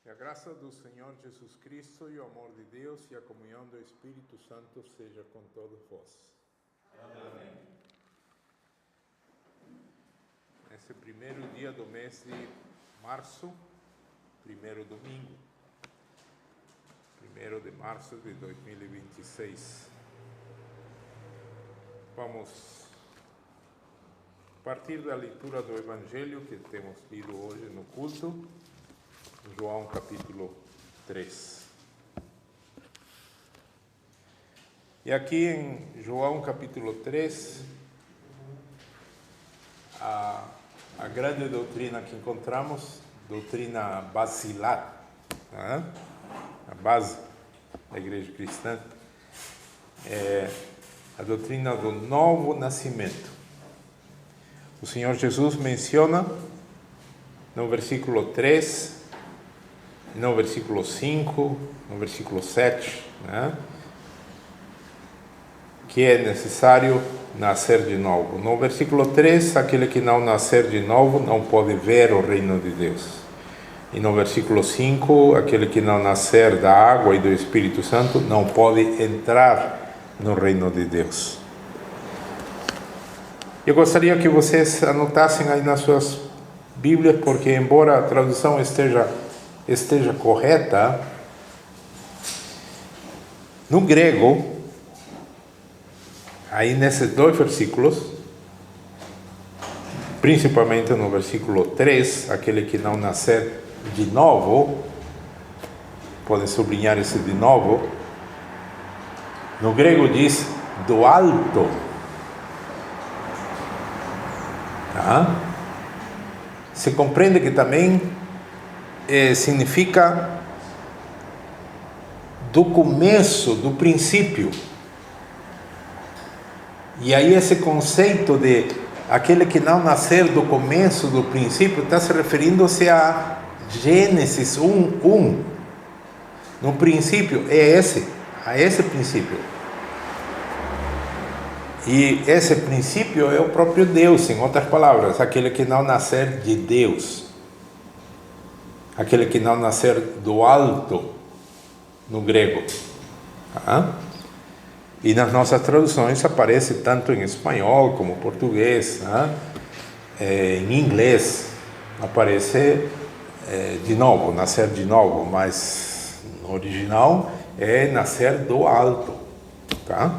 Que a graça do Senhor Jesus Cristo e o amor de Deus e a comunhão do Espírito Santo seja com todos vós. Amém. Nesse primeiro dia do mês de março, primeiro domingo, 1º de março de 2026. Vamos partir da leitura do Evangelho que temos lido hoje no culto, João capítulo 3. E aqui em João capítulo 3, a grande doutrina que encontramos, doutrina basilar, né? A base da igreja cristã, é a doutrina do novo nascimento. O Senhor Jesus menciona no versículo 3, no versículo 5, no versículo 7, né? Que é necessário nascer de novo. No versículo 3, aquele que não nascer de novo não pode ver o reino de Deus. E no versículo 5, aquele que não nascer da água e do Espírito Santo não pode entrar no reino de Deus. Eu gostaria que vocês anotassem aí nas suas Bíblias, porque embora a tradução esteja correta, no grego, aí nesses dois versículos, principalmente no versículo 3, aquele que não nascer de novo, podem sublinhar esse de novo, no grego diz do alto. Tá? Se compreende que também significa do começo, do princípio. E aí esse conceito de aquele que não nascer do começo, do princípio, está se referindo-se a Gênesis 1:1. No princípio é a esse princípio. E esse princípio é o próprio Deus, em outras palavras, aquele que não nascer de Deus. Aquele que não nascer do alto, no grego. E nas nossas traduções aparece tanto em espanhol como em português, em inglês aparece de novo, nascer de novo, mas no original é nascer do alto, tá?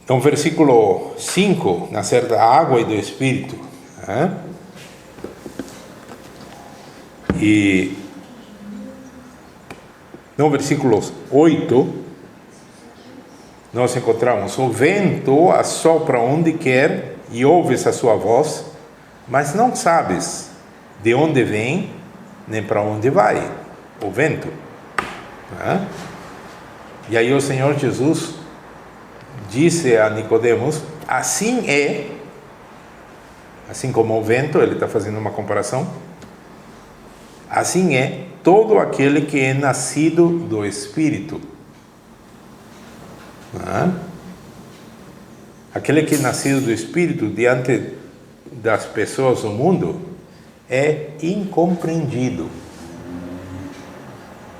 Então, versículo 5, nascer da água e do Espírito. E no versículo 8, nós encontramos: o vento assopra onde quer e ouves a sua voz, mas não sabes de onde vem nem para onde vai o vento. E aí o Senhor Jesus disse a Nicodemos: assim como o vento, ele está fazendo uma comparação, assim é todo aquele que é nascido do Espírito. Aquele que é nascido do Espírito diante das pessoas do mundo é incompreendido.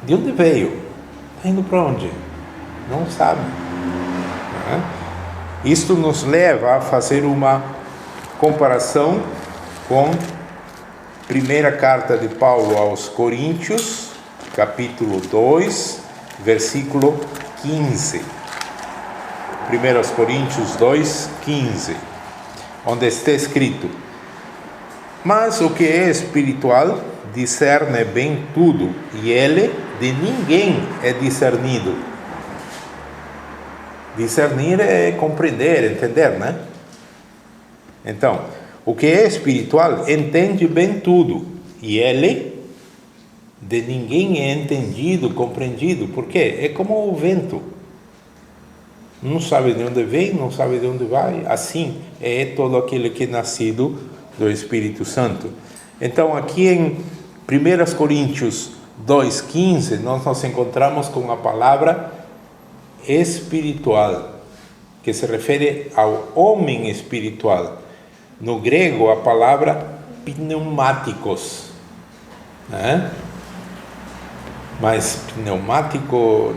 De onde veio? Está indo para onde? Não sabe. Isto nos leva a fazer uma comparação com a primeira carta de Paulo aos Coríntios, capítulo 2, versículo 15. 1 Coríntios 2, 15, onde está escrito: mas o que é espiritual discerne bem tudo, e ele de ninguém é discernido. Discernir é compreender, entender, né? Então, o que é espiritual entende bem tudo, e ele de ninguém é entendido, compreendido. Por quê? É como o vento. Não sabe de onde vem, não sabe de onde vai. Assim é todo aquele que é nascido do Espírito Santo. Então, aqui em 1 Coríntios 2,15, nós nos encontramos com a palavra espiritual, que se refere ao homem espiritual. No grego, a palavra pneumáticos, né? Mas pneumático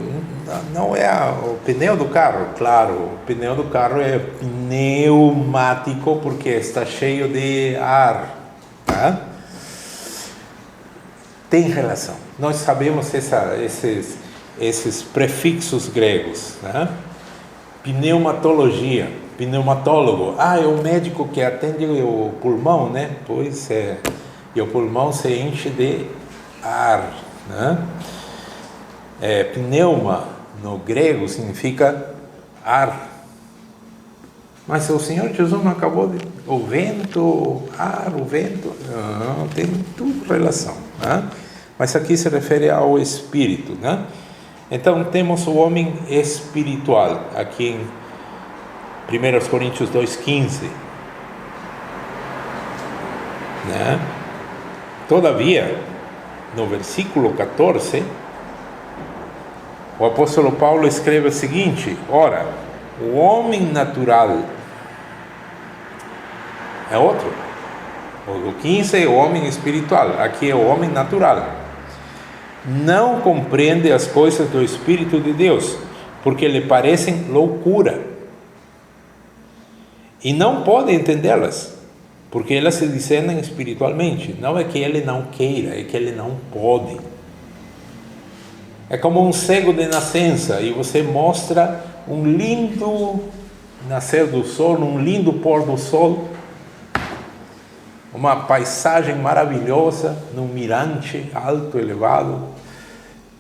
não é o pneu do carro, claro, o pneu do carro é pneumático porque está cheio de ar, tá? Tem relação. Nós sabemos esses prefixos gregos, né? Pneumatologia, pneumatólogo, é o médico que atende o pulmão, né? Pois é, e o pulmão se enche de ar, né? Pneuma no grego significa ar. Mas o Senhor Jesus não acabou de... O vento, ar, o vento... Não, tem tudo relação, né? Mas aqui se refere ao espírito, né? Então temos o homem espiritual, aqui em 1 Coríntios 2,15. Né? Todavia, no versículo 14, o apóstolo Paulo escreve o seguinte: ora, o homem natural é outro. O 15 é o homem espiritual, aqui é o homem natural. Não compreende as coisas do Espírito de Deus, porque lhe parecem loucura. E não pode entendê-las, porque elas se discernem espiritualmente. Não é que ele não queira, é que ele não pode. É como um cego de nascença, e você mostra um lindo nascer do sol, um lindo pôr do sol, uma paisagem maravilhosa, num mirante alto, elevado.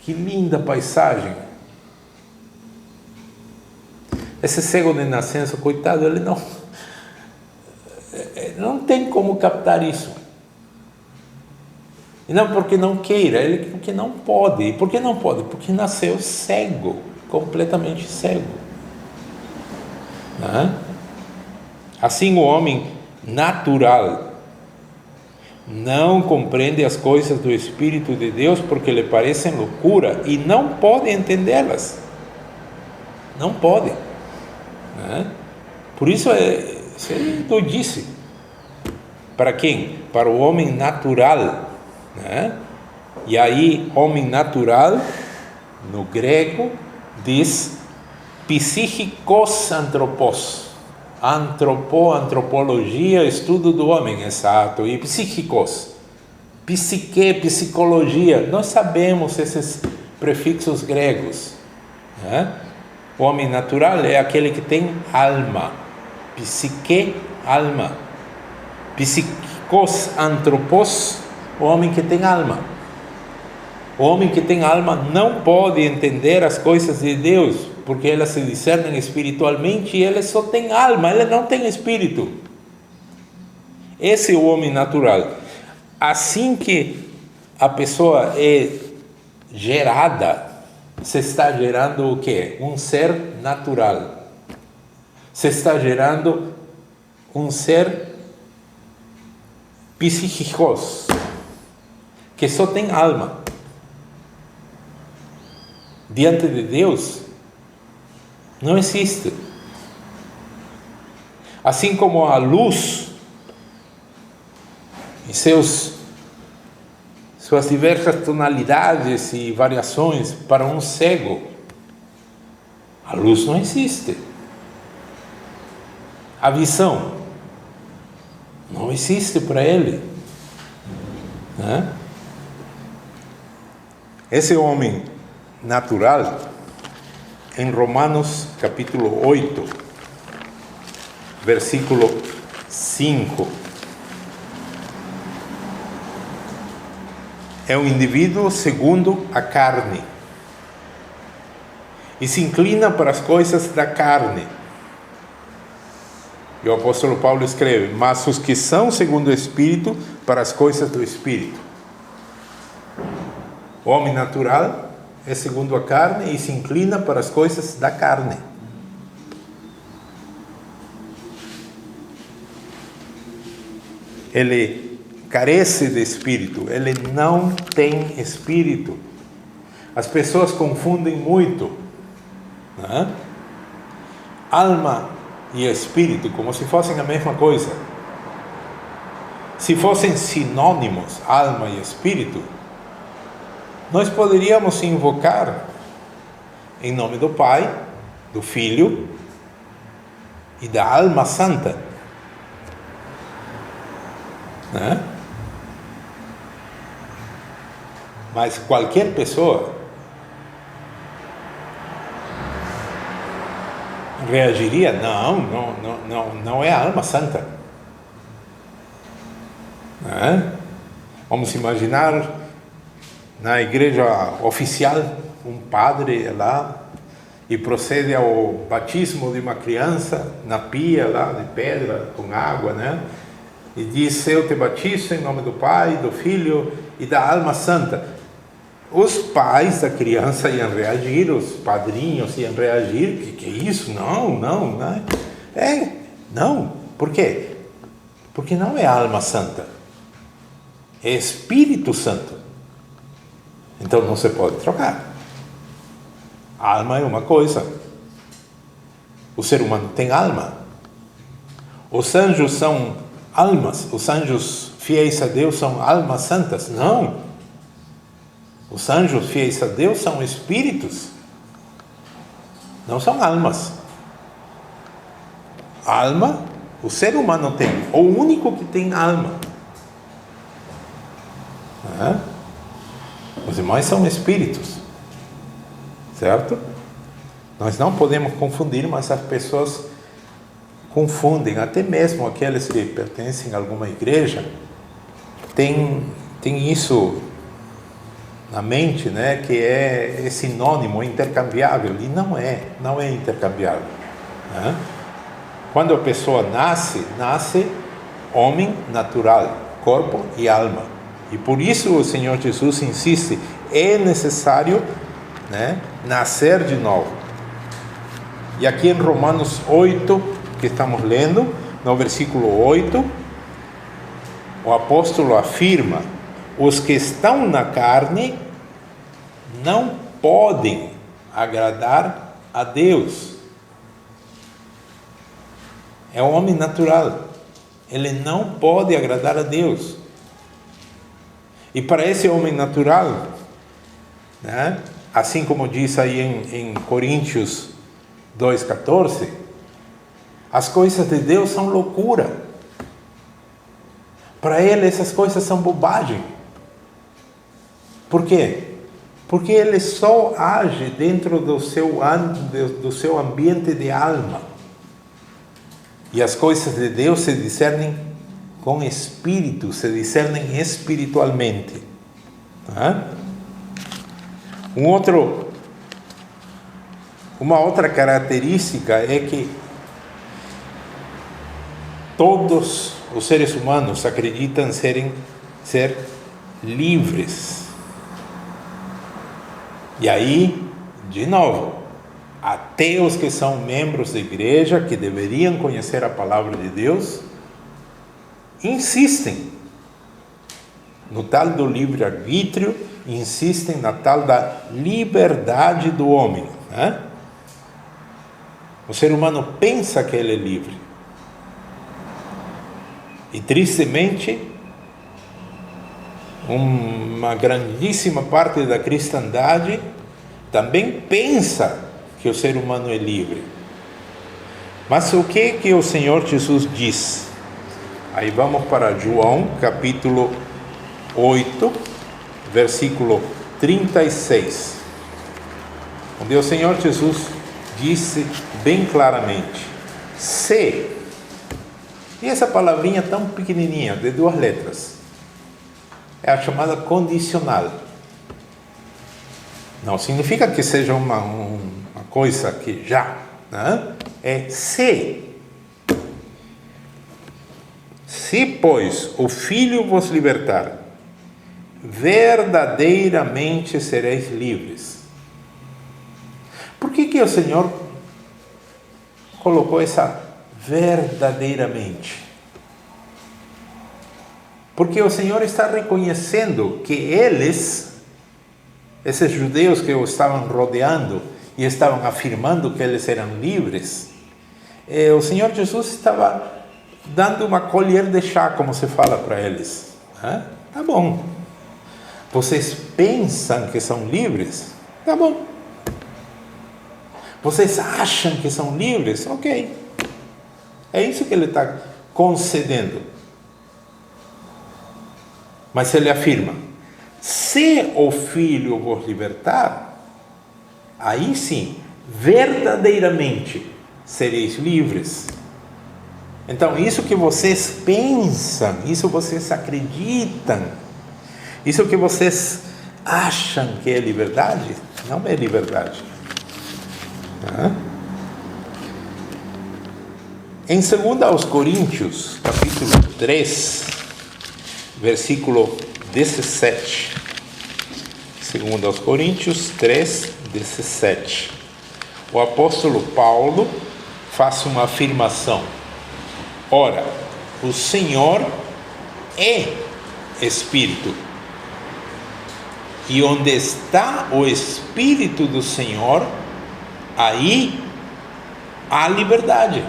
Que linda paisagem. Esse cego de nascença, coitado, ele não tem como captar isso. E não porque não queira, ele porque não pode. E por que não pode? Porque nasceu cego, completamente cego. Assim o homem natural não compreende as coisas do Espírito de Deus, porque lhe parecem loucura, e não pode entendê-las. Não pode. Por isso isso é doidice. Para quem? Para o homem natural. E aí, homem natural, no grego, diz psíquicos antropos. Antropologia, estudo do homem, exato. E psíquicos, psique, psicologia. Nós sabemos esses prefixos gregos. O homem natural é aquele que tem alma. Psique, alma. Psíquicos antropos, o homem que tem alma. O homem que tem alma não pode entender as coisas de Deus, porque elas se discernem espiritualmente, e ele só tem alma, ele não tem espírito. Esse é o homem natural. Assim que a pessoa é gerada, se está gerando o quê? Um ser natural. Se está gerando um ser psíquicos, que só tem alma. Diante de Deus, não existe. Assim como a luz, em suas diversas tonalidades e variações, para um cego, a luz não existe. A visão não existe para ele. Esse homem natural, em Romanos capítulo 8, versículo 5, é um indivíduo segundo a carne e se inclina para as coisas da carne. E o apóstolo Paulo escreve: mas os que são segundo o Espírito, para as coisas do Espírito. O homem natural é segundo a carne e se inclina para as coisas da carne. Ele carece de espírito, ele não tem espírito. As pessoas confundem muito, alma e espírito, como se fossem a mesma coisa. Se fossem sinônimos, alma e espírito, nós poderíamos invocar em nome do Pai, do Filho e da Alma Santa, né? Mas qualquer pessoa reagiria, não é a Alma Santa, né? Vamos imaginar na igreja oficial um padre lá e procede ao batismo de uma criança na pia lá de pedra com água, né? E diz: eu te batizo em nome do Pai, do Filho e da Alma Santa. Os pais da criança iam reagir, os padrinhos iam reagir: que é isso? Não. Não. Por quê? Porque não é Alma Santa, é Espírito Santo. Então não se pode trocar. A alma é uma coisa. O ser humano tem alma. Os anjos são almas. Os anjos fiéis a Deus são almas santas. Não. Os anjos fiéis a Deus são espíritos. Não são almas. Alma, o ser humano tem. O único que tem alma. Os demais são espíritos. Certo? Nós não podemos confundir, mas as pessoas confundem, até mesmo aqueles que pertencem a alguma igreja, tem isso na mente, né, que é sinônimo, intercambiável, e não é intercambiável, né? Quando a pessoa nasce homem natural, corpo e alma, e por isso o Senhor Jesus insiste: é necessário, né, nascer de novo. E aqui em Romanos 8, que estamos lendo, no versículo 8, o apóstolo afirma: os que estão na carne não podem agradar a Deus. É o homem natural, ele não pode agradar a Deus. E para esse homem natural, né, assim como diz aí em Coríntios 2,14, as coisas de Deus são loucura. Para ele essas coisas são bobagem. Por quê? Porque ele só age dentro do seu ambiente de alma. E as coisas de Deus se discernem com espírito, se discernem espiritualmente. Tá? Uma outra característica é que todos os seres humanos acreditam ser livres. E aí, de novo, até os que são membros da igreja, que deveriam conhecer a palavra de Deus, insistem no tal do livre-arbítrio, insistem na tal da liberdade do homem, né? O ser humano pensa que ele é livre. E tristemente, uma grandíssima parte da cristandade também pensa que o ser humano é livre. Mas o que o Senhor Jesus diz? Aí vamos para João, capítulo 8, versículo 36, onde o Senhor Jesus disse bem claramente: se, e essa palavrinha tão pequenininha, de 2 letras, é a chamada condicional. Não significa que seja uma coisa que já, né? É se. Se, pois, o Filho vos libertar, verdadeiramente sereis livres. Por que o Senhor colocou essa verdadeiramente? Porque o Senhor está reconhecendo que esses judeus que o estavam rodeando e estavam afirmando que eles eram livres, o Senhor Jesus estava dando uma colher de chá, como se fala para eles. Tá bom. Vocês pensam que são livres? Tá bom. Vocês acham que são livres? Ok. É isso que ele está concedendo. Mas ele afirma: se o Filho vos libertar, aí sim, verdadeiramente sereis livres. Então, isso que vocês pensam, isso vocês acreditam, isso que vocês acham que é liberdade, não é liberdade. Em 2 Coríntios, capítulo 3, versículo 17. 2 Coríntios 3, 17. O apóstolo Paulo faz uma afirmação. Ora, o Senhor é Espírito. E onde está o Espírito do Senhor, aí há liberdade.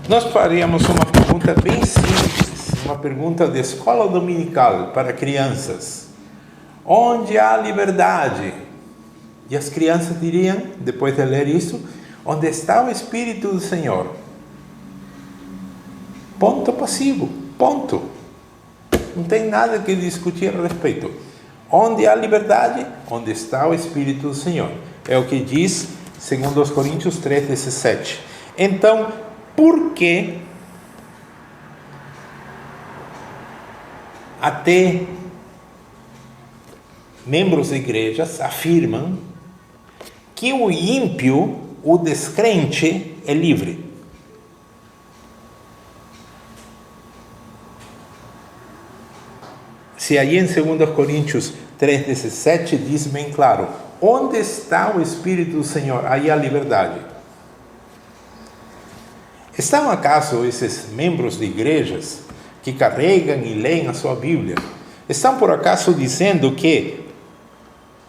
Nós faríamos uma pergunta bem simples, uma pergunta de escola dominical para crianças. Onde há liberdade? E as crianças diriam, depois de ler isso, onde está o Espírito do Senhor? Ponto passivo, ponto. Não tem nada que discutir a respeito. Onde há liberdade, onde está o Espírito do Senhor. É o que diz 2 Coríntios 3, 17. Então, por que até membros de igrejas afirmam que o ímpio, o descrente, é livre? Se aí em 2 Coríntios 3,17 diz bem claro, onde está o Espírito do Senhor? Aí há liberdade. Estão acaso esses membros de igrejas que carregam e leem a sua Bíblia, estão por acaso dizendo que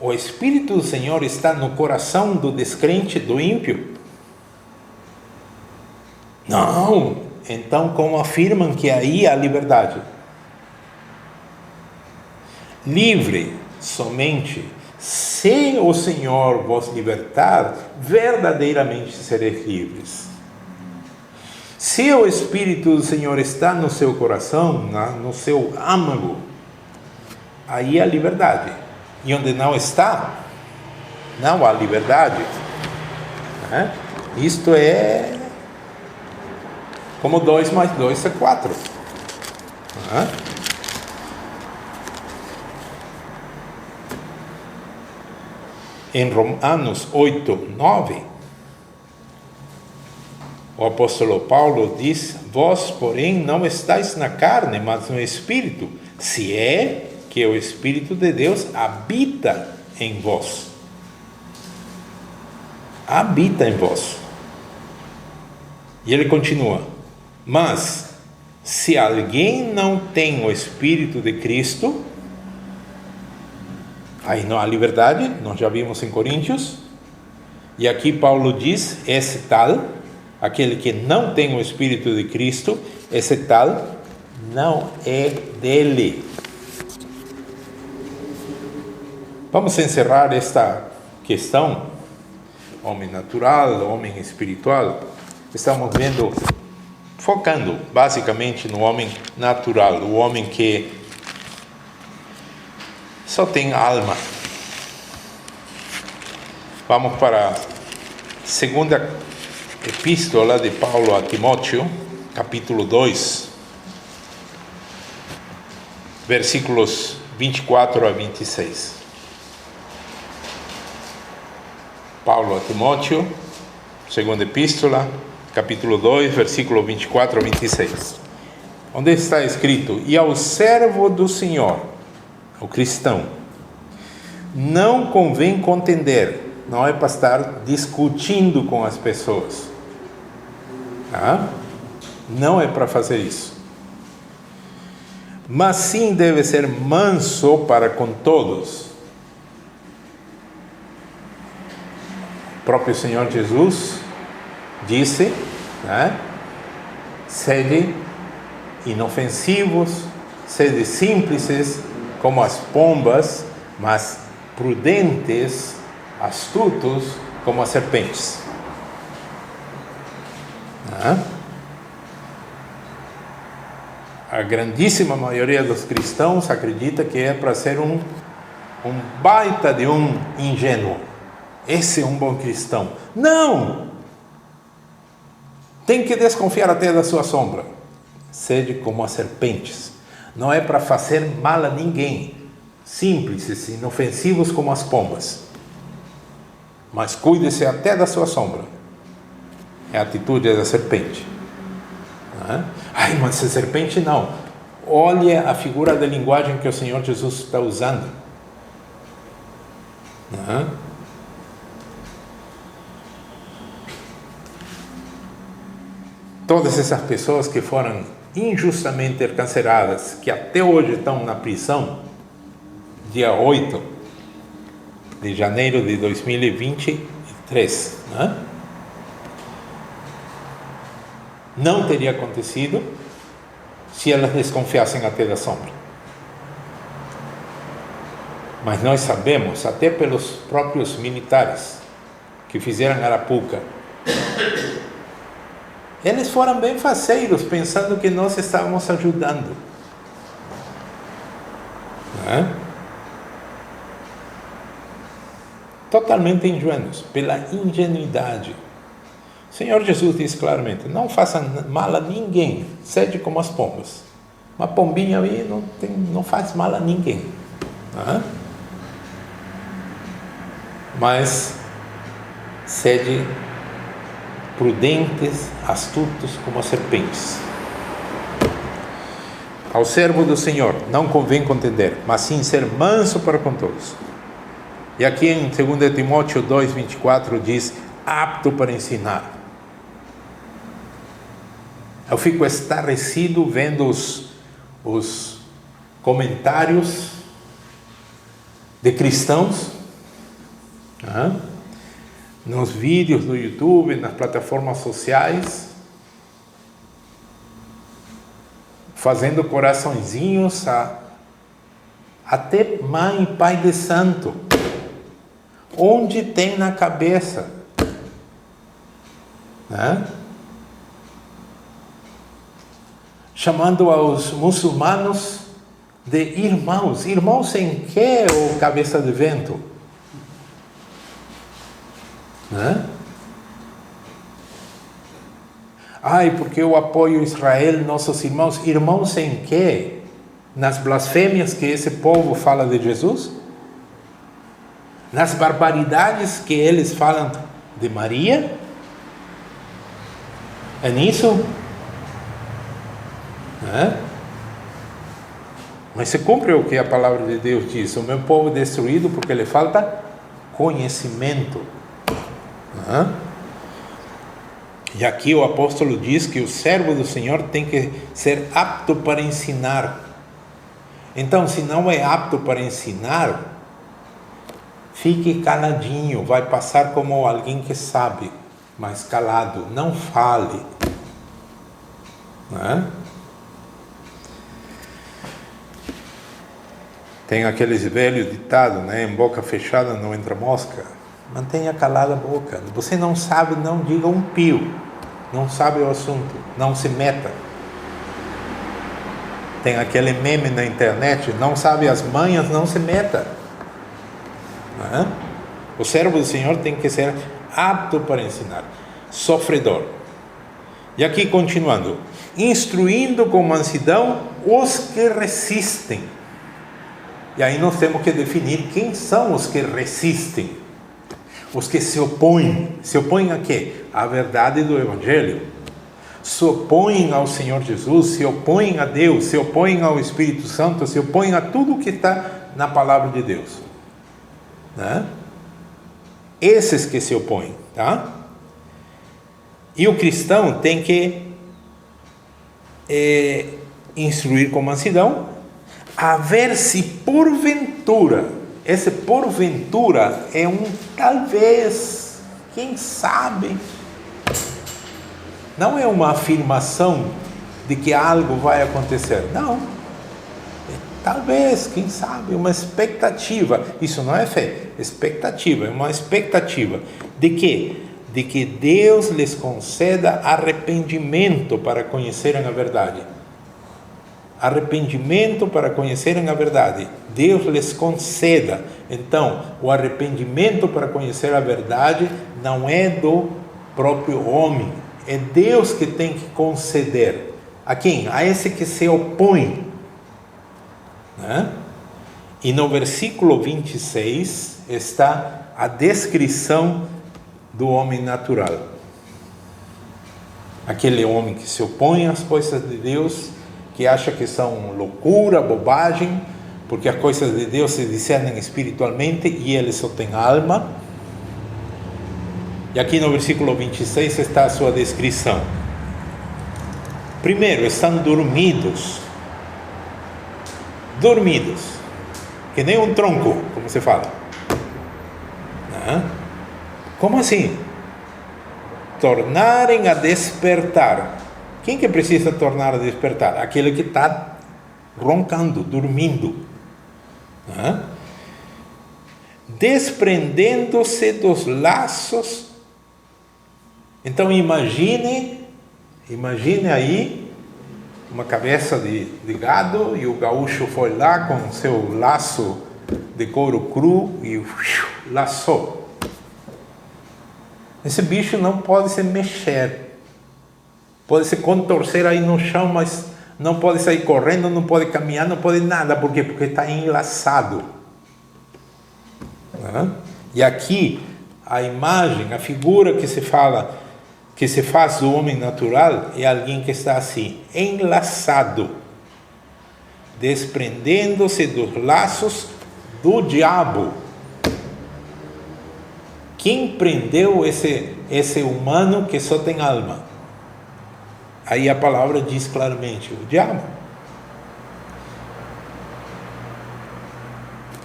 o Espírito do Senhor está no coração do descrente, do ímpio? Não. Então, como afirmam que aí há liberdade? Livre somente se o Senhor vos libertar, verdadeiramente sereis livres. Se o Espírito do Senhor está no seu coração, no seu âmago, aí há liberdade. E onde não está, não há liberdade. Isto é como 2 mais 2 é 4. Em Romanos 8, 9, o apóstolo Paulo diz: vós, porém, não estáis na carne, mas no Espírito, se é que o Espírito de Deus habita em vós. Habita em vós. E ele continua: mas, se alguém não tem o Espírito de Cristo, aí não há liberdade, nós já vimos em Coríntios, e aqui Paulo diz, esse tal, aquele que não tem o Espírito de Cristo, esse tal não é dele. Vamos encerrar esta questão, homem natural, homem espiritual. Estamos vendo, focando basicamente no homem natural, o homem que só tem alma. Vamos para a segunda epístola de Paulo a Timóteo, capítulo 2, versículos 24 a 26. Paulo a Timóteo, segunda epístola, capítulo 2, versículo 24 a 26. Onde está escrito: e ao servo do Senhor, o cristão, não convém contender, não é para estar discutindo com as pessoas, não é para fazer isso, mas sim deve ser manso para com todos. O próprio Senhor Jesus disse, sede inofensivos, Sede simples como as pombas, mas prudentes, astutos como as serpentes. A grandíssima maioria dos cristãos acredita que é para ser um baita de um ingênuo. Esse é um bom cristão. Não! Tem que desconfiar até da sua sombra. Sede como as serpentes. Não é para fazer mal a ninguém. Simples, inofensivos como as pombas. Mas cuide-se até da sua sombra. É a atitude da serpente. Ai, mas a serpente não. Olha a figura da linguagem que o Senhor Jesus está usando. Todas essas pessoas que foram injustamente encarceradas, que até hoje estão na prisão, dia 8 de janeiro de 2023, não teria acontecido se elas desconfiassem até da sombra. Mas nós sabemos, até pelos próprios militares que fizeram Arapuca, eles foram bem faceiros, pensando que nós estávamos ajudando. Totalmente ingênuos, pela ingenuidade. O Senhor Jesus diz claramente: não façam mal a ninguém, sede como as pombas. Uma pombinha aí não faz mal a ninguém. Mas sede prudentes, astutos como as serpentes. Ao servo do Senhor não convém contender, mas sim ser manso para com todos. E aqui em 2 Timóteo 2:24 diz: apto para ensinar. Eu fico estarrecido vendo os comentários de cristãos nos vídeos do YouTube, nas plataformas sociais, fazendo coraçõezinhos até mãe e pai de santo. Onde tem na cabeça? Chamando aos muçulmanos de irmãos. Irmãos em que, ô cabeça de vento? Ai, porque eu apoio Israel, nossos irmãos. Irmãos em que? Nas blasfêmias que esse povo fala de Jesus? Nas barbaridades que eles falam de Maria? É nisso? Mas se cumpre o que a palavra de Deus diz: o meu povo é destruído porque lhe falta conhecimento. E aqui o apóstolo diz que o servo do Senhor tem que ser apto para ensinar. Então, se não é apto para ensinar, fique caladinho, vai passar como alguém que sabe, mas calado, não fale. Tem aqueles velhos ditados, em boca fechada não entra mosca. Mantenha calada a boca. Você não sabe, não diga um pio. Não sabe o assunto, não se meta. Tem aquele meme na internet: não sabe as manhas, não se meta. O servo do Senhor tem que ser apto para ensinar, sofredor. E aqui continuando: instruindo com mansidão os que resistem. E aí nós temos que definir quem são os que resistem. Os que se opõem. Se opõem a quê? À verdade do Evangelho. Se opõem ao Senhor Jesus, se opõem a Deus, se opõem ao Espírito Santo, se opõem a tudo que está na palavra de Deus. Esses que se opõem, E o cristão tem que instruir com mansidão, a ver se porventura. Esse porventura é talvez, quem sabe. Não é uma afirmação de que algo vai acontecer. Não. talvez, quem sabe, uma expectativa. Isso não é fé, expectativa, é uma expectativa de quê? De que Deus lhes conceda arrependimento para conhecerem a verdade. Arrependimento para conhecerem a verdade. Deus lhes conceda. Então, o arrependimento para conhecer a verdade não é do próprio homem. É Deus que tem que conceder. A quem? A esse que se opõe. Né? E no versículo 26 está a descrição do homem natural. Aquele homem que se opõe às coisas de Deus, que acha que são loucura, bobagem, porque as coisas de Deus se discernem espiritualmente e ele só tem alma. E aqui no versículo 26 está a sua descrição. Primeiro, estão dormidos, que nem um tronco, como se fala. Como assim? Tornarem a despertar. Quem que precisa tornar a despertar? Aquele que está roncando, dormindo. Desprendendo-se dos laços. Então imagine aí uma cabeça de gado, e o gaúcho foi lá com seu laço de couro cru e laçou. Esse bicho não pode se mexer, pode se contorcer aí no chão, mas não pode sair correndo, não pode caminhar, não pode nada. Por quê? Porque está enlaçado. E aqui a imagem, a figura que se faz do homem natural é alguém que está assim, enlaçado, desprendendo-se dos laços do diabo. Quem prendeu esse humano que só tem alma? Aí a palavra diz claramente, o diabo.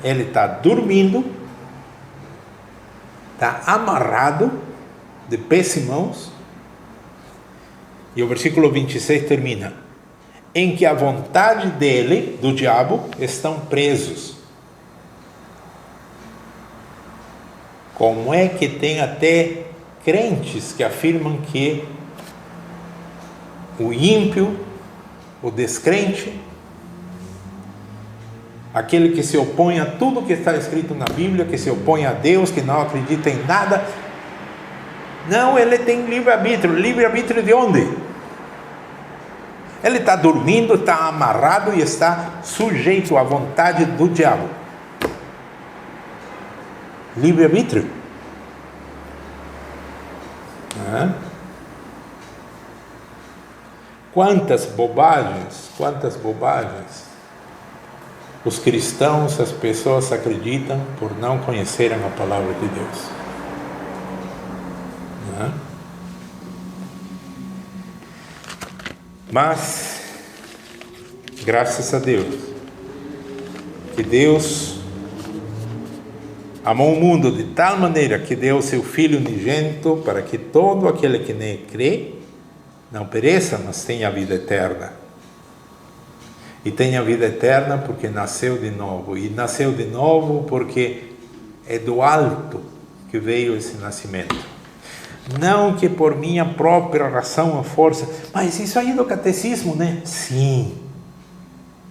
Ele está dormindo, está amarrado de pés e mãos. E o versículo 26 termina: em que a vontade dele, do diabo, estão presos. Como é que tem até crentes que afirmam que o ímpio, o descrente, aquele que se opõe a tudo que está escrito na Bíblia, que se opõe a Deus, que não acredita em nada, não, ele tem livre-arbítrio. Livre-arbítrio de onde? Ele está dormindo, está amarrado e está sujeito à vontade do diabo. Livre-arbítrio. Quantas bobagens os cristãos, as pessoas acreditam por não conhecerem a palavra de Deus. Mas, graças a Deus, que Deus amou o mundo de tal maneira que deu seu Filho unigênito para que todo aquele que nele crê não pereça, mas tenha a vida eterna. E tenha a vida eterna porque nasceu de novo. E nasceu de novo porque é do alto que veio esse nascimento. Não que por minha própria razão ou força. Mas isso aí do catecismo, né? Sim.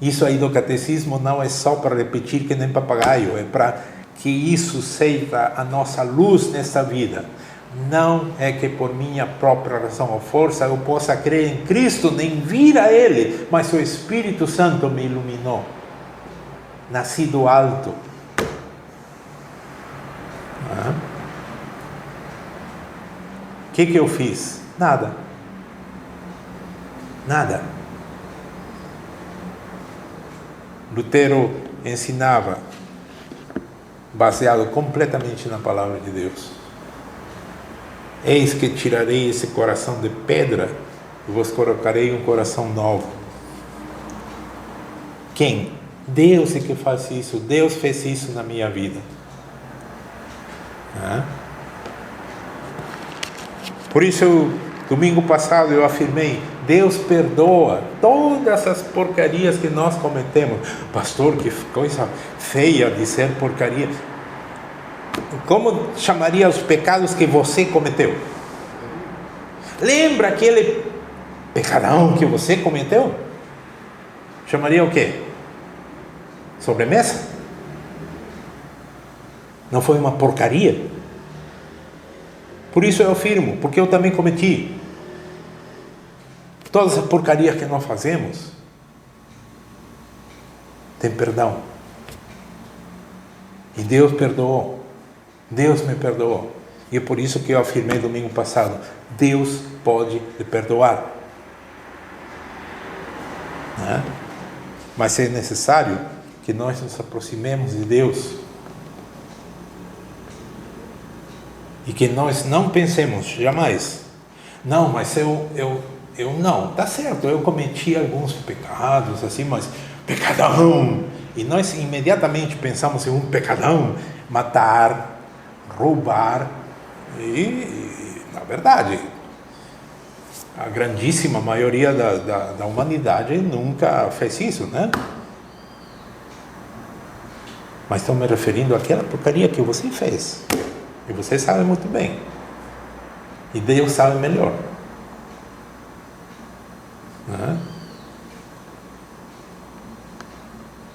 Isso aí do catecismo não é só para repetir que nem papagaio. É para que isso seja a nossa luz nesta vida. Não é que por minha própria razão ou força eu possa crer em Cristo, nem vir a Ele, mas o Espírito Santo me iluminou. Nasci do alto. O que eu fiz? Nada. Lutero ensinava, baseado completamente na palavra de Deus: eis que tirarei esse coração de pedra e vos colocarei um coração novo. Quem? Deus é que faz isso. Deus fez isso na minha vida. Por isso, domingo passado eu afirmei: Deus perdoa todas essas porcarias que nós cometemos. Pastor, que coisa feia dizer porcaria. Como chamaria os pecados que você cometeu? Lembra aquele pecadão que você cometeu? Chamaria o quê? Sobremesa? Não foi uma porcaria? Por isso eu afirmo, porque eu também cometi. Todas as porcarias que nós fazemos tem perdão. E Deus perdoou. Deus me perdoou. E é por isso que eu afirmei domingo passado, Deus pode lhe perdoar. Né? Mas é necessário que nós nos aproximemos de Deus. E que nós não pensemos jamais, não, mas eu não, tá certo, eu cometi alguns pecados assim, mas pecadão, e nós imediatamente pensamos em um pecadão, matar, roubar, e na verdade, a grandíssima maioria da humanidade nunca fez isso, né? Mas estou me referindo àquela porcaria que você fez. E você sabe muito bem. E Deus sabe melhor. Né?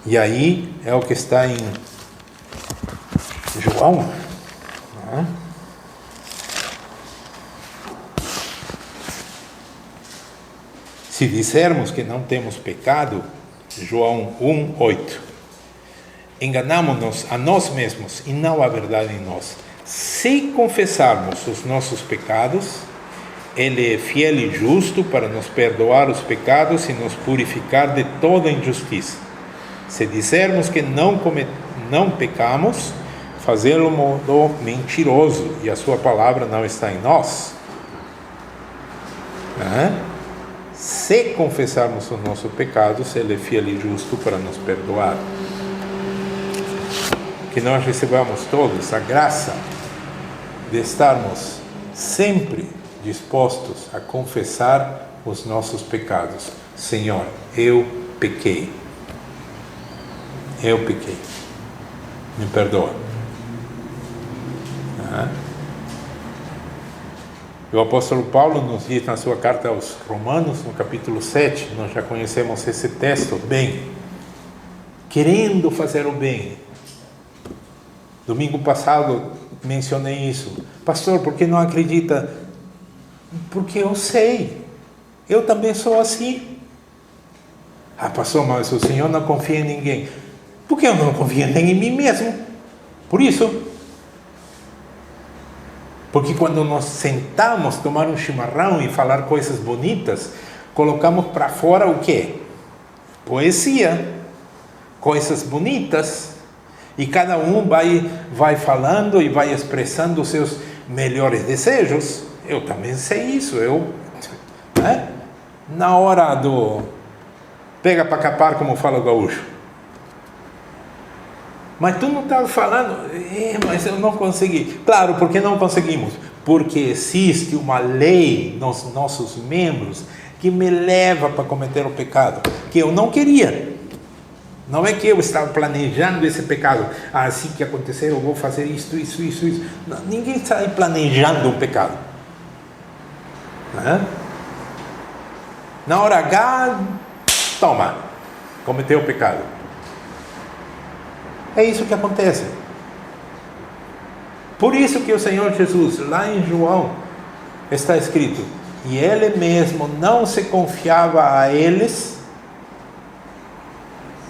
E aí é o que está em João. Né? Se dissermos que não temos pecado, João 1:8, enganamo-nos a nós mesmos e não a verdade em nós. Se confessarmos os nossos pecados, Ele é fiel e justo para nos perdoar os pecados e nos purificar de toda injustiça. Se dissermos que não pecamos, fazê-lo mentiroso e a sua palavra não está em nós. Se confessarmos os nossos pecados, Ele é fiel e justo para nos perdoar. Que nós recebamos todos a graça de estarmos sempre dispostos a confessar os nossos pecados. Senhor, eu pequei. Me perdoa. O apóstolo Paulo nos diz na sua carta aos Romanos, no capítulo 7, nós já conhecemos esse texto bem, querendo fazer o bem. Domingo passado mencionei isso. Pastor, por que não acredita? Porque eu sei. Eu também sou assim. Pastor, mas o Senhor não confia em ninguém. Por que eu não confio nem em mim mesmo? Por isso. Porque quando nós sentamos, tomar um chimarrão e falar coisas bonitas, colocamos para fora o quê? Poesia. Coisas bonitas. E cada um vai falando e vai expressando os seus melhores desejos. Eu também sei isso. Na hora do pega para capar, como fala o gaúcho. Mas tu não estava falando, mas eu não consegui. Claro, porque não conseguimos? Porque existe uma lei nos nossos membros que me leva para cometer o pecado, que eu não queria. Não é que eu estava planejando esse pecado. Assim que acontecer, eu vou fazer isso. Não, ninguém está planejando um pecado. Na hora H, toma, cometeu o pecado. É isso que acontece. Por isso que o Senhor Jesus, lá em João, está escrito, e Ele mesmo não se confiava a eles,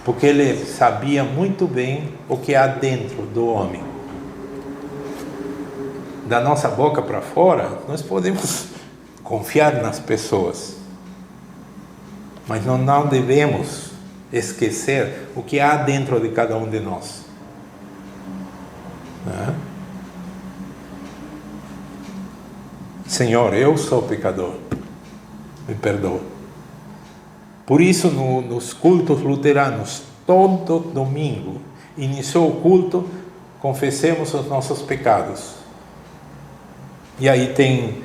porque Ele sabia muito bem o que há dentro do homem. Da nossa boca para fora, nós podemos confiar nas pessoas, mas não devemos esquecer o que há dentro de cada um de nós. Senhor, eu sou pecador, me perdoa. Por isso, nos cultos luteranos, todo domingo, iniciou o culto, confessemos os nossos pecados. E aí tem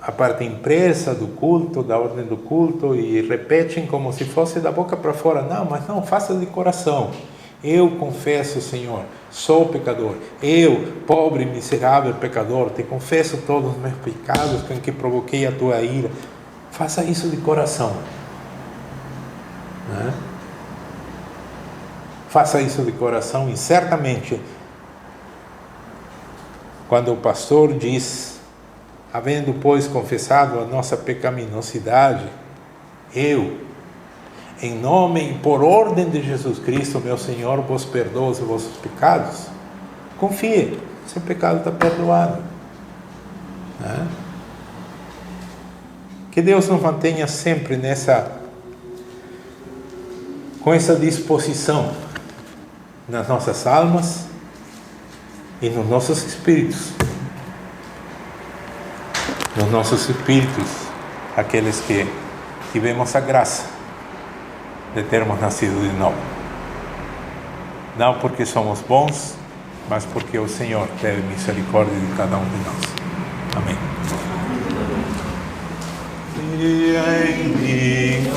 a parte impressa do culto, da ordem do culto, e repetem como se fosse da boca para fora. Não, mas não, faça de coração. Eu confesso, Senhor, sou pecador. Eu, pobre, miserável pecador, te confesso todos os meus pecados com que provoquei a tua ira. Faça isso de coração. Né? Faça isso de coração e certamente, quando o pastor diz, havendo, pois, confessado a nossa pecaminosidade, eu, em nome e por ordem de Jesus Cristo, meu Senhor, vos perdoo os vossos pecados, confie, seu pecado está perdoado. Né? Que Deus nos mantenha sempre com essa disposição nas nossas almas e nos nossos espíritos. Nos nossos espíritos, aqueles que tivemos a graça de termos nascido de novo. Não porque somos bons, mas porque o Senhor teve misericórdia de cada um de nós. Amém. E em mim